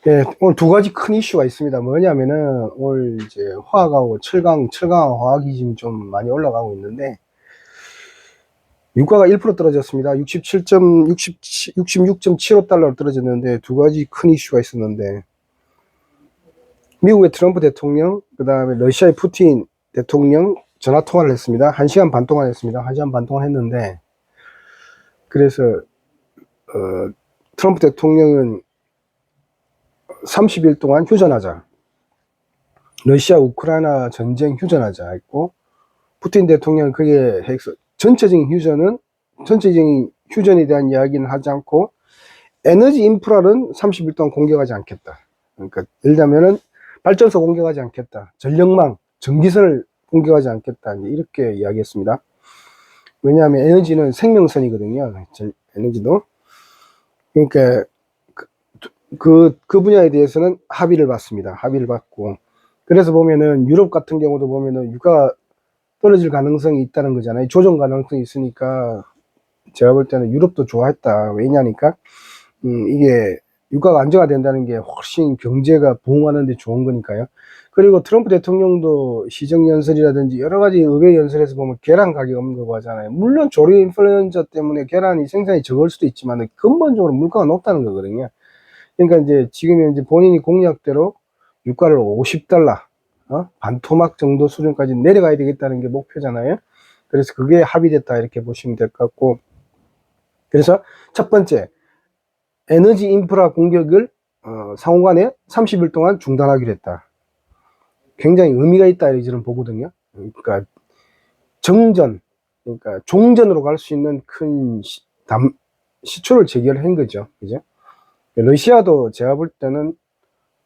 예, 오늘 두 가지 큰 이슈가 있습니다. 뭐냐면은, 오늘 이제 화학하고 철강하고 화학이 지금 좀 많이 올라가고 있는데, 유가가 1% 떨어졌습니다. 66.75달러로 떨어졌는데, 두 가지 큰 이슈가 있었는데, 미국의 트럼프 대통령, 그 다음에 러시아의 푸틴 대통령 전화 통화를 했습니다. 1시간 반 동안 했습니다. 1시간 반 동안 했는데, 그래서, 트럼프 대통령은 30일 동안 휴전하자. 러시아 우크라이나 전쟁 휴전하자 했고, 푸틴 대통령은 그게 해서 전체적인 휴전에 대한 이야기는 하지 않고 에너지 인프라는 30일 동안 공격하지 않겠다. 그러니까 예를 들면은 발전소 공격하지 않겠다. 전력망, 전기선을 공격하지 않겠다. 이렇게 이야기했습니다. 왜냐하면 에너지는 생명선이거든요. 에너지도. 그러니까 그 분야에 대해서는 합의를 받습니다. 합의를 받고. 그래서 보면은 유럽 같은 경우도 보면은 유가가 떨어질 가능성이 있다는 거잖아요. 조정 가능성이 있으니까 제가 볼 때는 유럽도 좋아했다. 왜냐니까 이게 유가가 안정화된다는 게 훨씬 경제가 부흥하는 데 좋은 거니까요. 그리고 트럼프 대통령도 시정연설이라든지 여러 가지 의회 연설에서 보면 계란 가격 언급을 하잖아요. 물론 조류 인플루엔자 때문에 계란이 생산이 적을 수도 있지만 근본적으로 물가가 높다는 거거든요. 그러니까 이제 지금 이제 본인이 공약대로 유가를 50달러, 반토막 정도 수준까지 내려가야 되겠다는 게 목표잖아요. 그래서 그게 합의됐다 이렇게 보시면 될 것 같고, 그래서 첫 번째 에너지 인프라 공격을 상호간에 30일 동안 중단하기로 했다. 굉장히 의미가 있다 이렇게 저는 보거든요. 그러니까 그러니까 종전으로 갈 수 있는 큰 시초를 제기한 거죠. 그죠? 러시아도 제가 볼 때는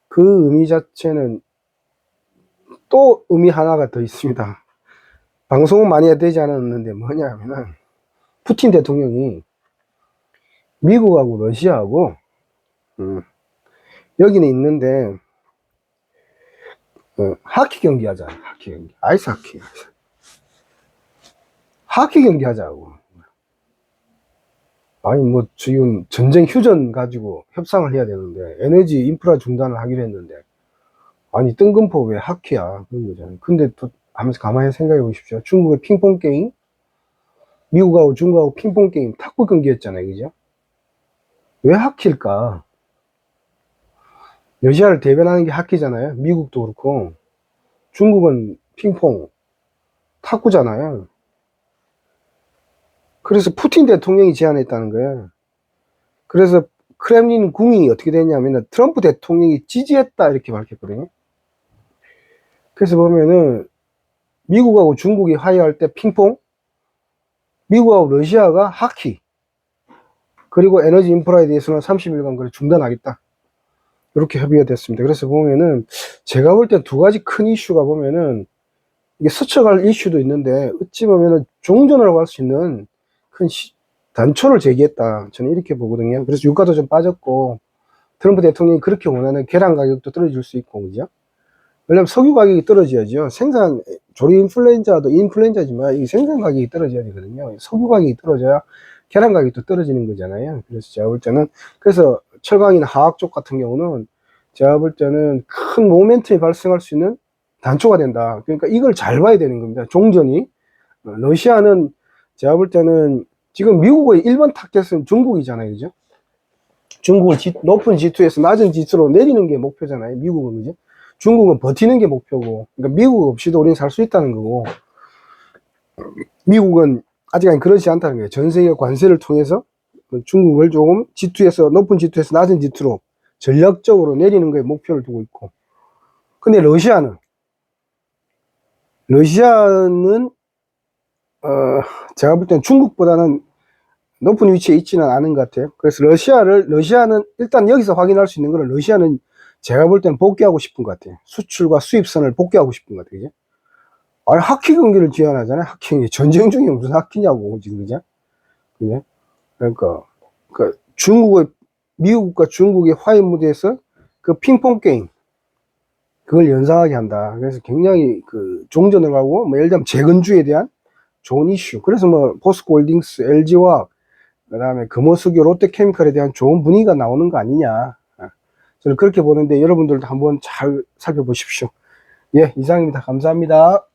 그 의미 자체는 또 의미 하나가 더 있습니다. 방송은 많이 되지 않았는데 뭐냐 하면은 푸틴 대통령이 미국하고 러시아하고 여기는 있는데 하키 경기 하자. 하키 경기. 아이스 하키. 하키 경기 하자고. 아니 뭐 지금 전쟁 휴전 가지고 협상을 해야 되는데 에너지 인프라 중단을 하기로 했는데 아니 뜬금포 왜 하키야 그런 거잖아요. 근데 또 하면서 가만히 생각해 보십시오. 중국의 핑퐁 게임, 미국하고 중국하고 핑퐁 게임 탁구 경기였잖아요. 그죠? 왜 하키일까? 러시아를 대변하는 게 하키잖아요. 미국도 그렇고 중국은 핑퐁, 탁구잖아요. 그래서 푸틴 대통령이 제안했다는 거예요. 그래서 크렘린 궁이 어떻게 됐냐면 트럼프 대통령이 지지했다 이렇게 밝혔거든요. 그래서 보면은 미국하고 중국이 화해할 때 핑퐁, 미국하고 러시아가 하키, 그리고 에너지 인프라에 대해서는 30일간 그래 중단하겠다. 이렇게 협의가 됐습니다. 그래서 보면은 제가 볼 때 두 가지 큰 이슈가 보면은 이게 스쳐갈 이슈도 있는데 어찌 보면은 종전으로 갈 수 있는 큰 단초를 제기했다. 저는 이렇게 보거든요. 그래서 유가도 좀 빠졌고 트럼프 대통령이 그렇게 원하는 계란 가격도 떨어질 수 있고 그죠? 왜냐면 석유 가격이 떨어져야죠. 조류 인플루엔자도 인플루엔자지만 이 생산 가격이 떨어져야 되거든요. 석유 가격이 떨어져야 계란 가격도 떨어지는 거잖아요. 그래서 제가 볼 때는, 그래서 철강이나 화학 쪽 같은 경우는 제가 볼 때는 큰 모멘텀이 발생할 수 있는 단초가 된다. 그러니까 이걸 잘 봐야 되는 겁니다. 종전이. 러시아는 제가 볼 때는 지금 미국의 1번 타겟은 중국이잖아요. 그죠? 중국은 높은 G2에서 낮은 G2로 내리는 게 목표잖아요. 미국은. 그죠? 중국은 버티는 게 목표고, 그러니까 미국 없이도 우리는 살 수 있다는 거고, 미국은 아직은 그렇지 않다는 거예요. 전 세계 관세를 통해서 중국을 조금 G2에서, 높은 G2에서 낮은 G2로 전략적으로 내리는 거에 목표를 두고 있고, 근데 러시아는, 제가 볼 때는 중국보다는 높은 위치에 있지는 않은 것 같아요. 그래서 러시아는 일단 여기서 확인할 수 있는 거는 러시아는 제가 볼 때는 복귀하고 싶은 것 같아요. 수출과 수입선을 복귀하고 싶은 것 같아요. 아니, 하키 경기를 지원하잖아요. 하키 경기. 전쟁 중에 무슨 하키냐고, 지금, 그죠? 그죠? 그러니까, 미국과 중국의 화해 무대에서 그 핑퐁 게임, 그걸 연상하게 한다. 그래서 굉장히 종전을 가고, 뭐, 예를 들면 재건주에 대한 좋은 이슈. 그래서 뭐, 포스코홀딩스, LG와, 그 다음에 금호수교, 롯데케미칼에 대한 좋은 분위기가 나오는 거 아니냐. 저는 그렇게 보는데 여러분들도 한번 잘 살펴보십시오. 예, 이상입니다. 감사합니다.